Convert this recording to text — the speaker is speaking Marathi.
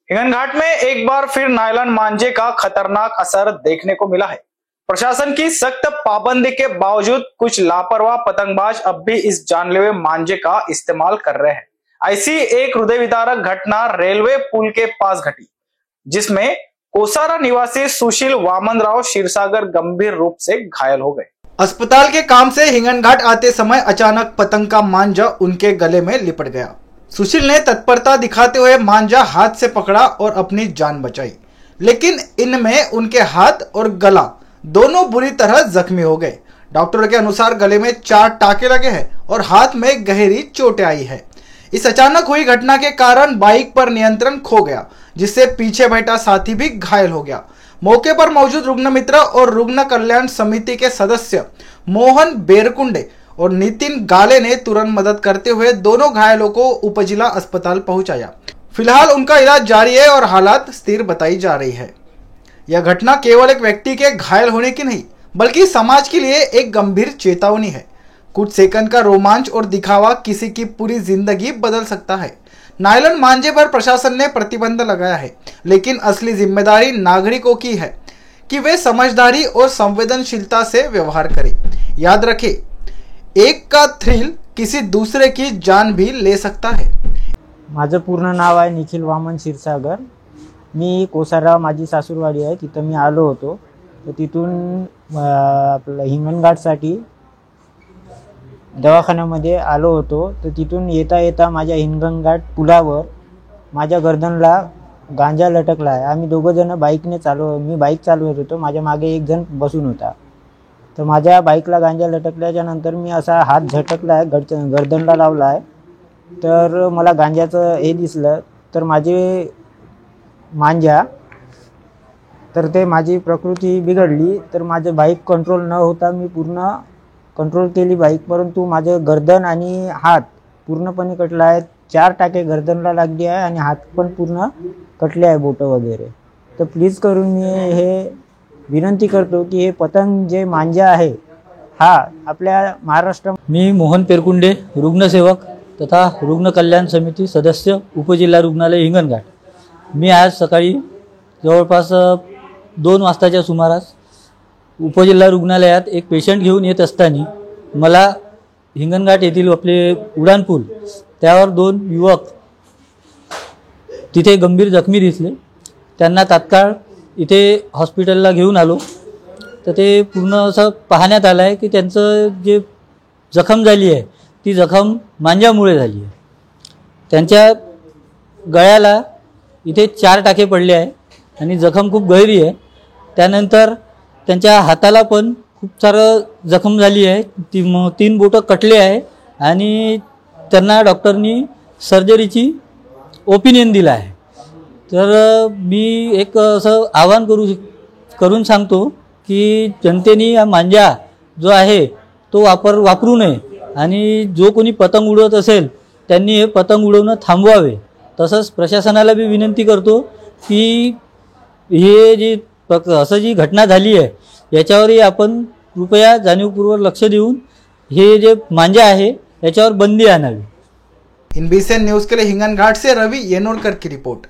हिंगनघाट में एक बार फिर नायलॉन मांझे का खतरनाक असर देखने को मिला है। प्रशासन की सख्त पाबंदी के बावजूद कुछ लापरवाह पतंगबाज अब भी इस जानलेवा मांझे का इस्तेमाल कर रहे हैं। ऐसी एक हृदय विदारक घटना रेलवे पुल के पास घटी, जिसमें कोसारा निवासी सुशील वामनराव क्षीरसागर गंभीर रूप से घायल हो गए। अस्पताल के काम से हिंगनघाट आते समय अचानक पतंग का मांझा उनके गले में लिपट गया। सुशील ने तत्परता दिखाते हुए मांझा हाथ से पकड़ा और अपनी जान बचाई, लेकिन इनमें उनके हाथ और गला दोनों बुरी तरह जख्मी हो गए। डॉक्टरों के अनुसार गले में 4 टाके लगे हैं और हाथ में गहरी चोटें आई है। इस अचानक हुई घटना के कारण बाइक पर नियंत्रण खो गया, जिससे पीछे बैठा साथी भी घायल हो गया। मौके पर मौजूद रुग्ण मित्र और रुग्ण कल्याण समिति के सदस्य मोहन बेरकुंडे और नितिन गाले ने तुरंत मदद करते हुए दोनों घायलों को उपजिला अस्पताल पहुंचाया। फिलहाल उनका इलाज जारी है और हालात स्थिर बताई जा रही है। यह घटना केवल एक व्यक्ति के घायल होने की नहीं, बल्कि समाज के लिए एक गंभीर चेतावनी है। कुछ सेकंड का रोमांच और दिखावा किसी की पूरी जिंदगी बदल सकता है। नायलॉन मांझे पर प्रशासन ने प्रतिबंध लगाया है, लेकिन असली जिम्मेदारी नागरिकों की है कि वे समझदारी और संवेदनशीलता से व्यवहार करें। याद रखें, एक का थ्रिल किसी दूसरे की जान भी ले सकता है। माझं पूर्ण नाव आहे निखिल वामन क्षीरसागर। मी कोसारा माझी सासूरवाडी आहे, तिथं मी आलो होतो। तर तिथून आपलं हिंगणघाटसाठी दवाखान्यामध्ये आलो होतो। तर तिथून येता येता माझ्या हिंगणघाट पुलावर माझ्या गर्दनला गांजा लटकला आहे। आम्ही दोघं जण मी बाईक चालवत होतो, माझ्या मागे एक जण बसून होता। तर माझ्या बाईकला गांजा लटकल्याच्या नंतर मी असा हात झटकला आहे, गर्दनला लावला आहे। तर मला गांजाचं हे दिसलं, तर माझे मांजा तर ते माझी प्रकृती बिघडली। तर माझं बाईक कंट्रोल न होता मी पूर्ण कंट्रोल केली बाईक, परंतु माझं गर्दन आणि हात पूर्णपणे कटला आहे। 4 टाके गर्दनला लागली आहे आणि हात पण पूर्ण कटले आहे, बोटं वगैरे। तर प्लीज करून मी हे विनंती करतो की हे पतंग जे मांजा आहे हा आपल्या महाराष्ट्र। मी मोहन पेरकुंडे, रुग्णसेवक तथा रुग्ण कल्याण समिती सदस्य, उपजिल्हा रुग्णालय हिंगणघाट। मी आज सकाळी जवळपास 2 वाजताच्या सुमारास उपजिल्हा रुग्णालयात एक पेशंट घेऊन येत असताना मला हिंगणघाट येथील आपले उडान पूल त्यावर 2 युवक तिथे गंभीर जखमी दिसले। त्यांना तात्काळ इथे हॉस्पिटलला घेऊन आलो। तर ते पूर्ण असं पाहण्यात आलं आहे की त्यांचं जे जखम झाली आहे ती जखम मांजामुळे झाली आहे। त्यांच्या गळ्याला इथे 4 टाके पडले आहे आणि जखम खूप गहिरी आहे। त्यानंतर त्यांच्या हाताला पण खूप सारं जखम झाली आहे, 3 बोटं कटले आहे आणि त्यांना डॉक्टरनी सर्जरीची ओपिनियन दिला आहे। तर मी एक असं आवाहन करून सांगतो की जनतेने हा मांजा जो आहे तो वापरू नये आणि जो कोणी पतंग उडवत असेल त्यांनी हे पतंग उडवणं थांबवावे। तसंच प्रशासनाला भी विनंती करतो की हे जी जी घटना झाली आहे याच्यावरही आपण कृपया जाणीवपूर्वक लक्ष देऊन हे जे मांजा आहे याच्यावर बंदी आणावी। NBCN न्यूज के लिए हिंगनघाट से रवि येनोरकर की रिपोर्ट।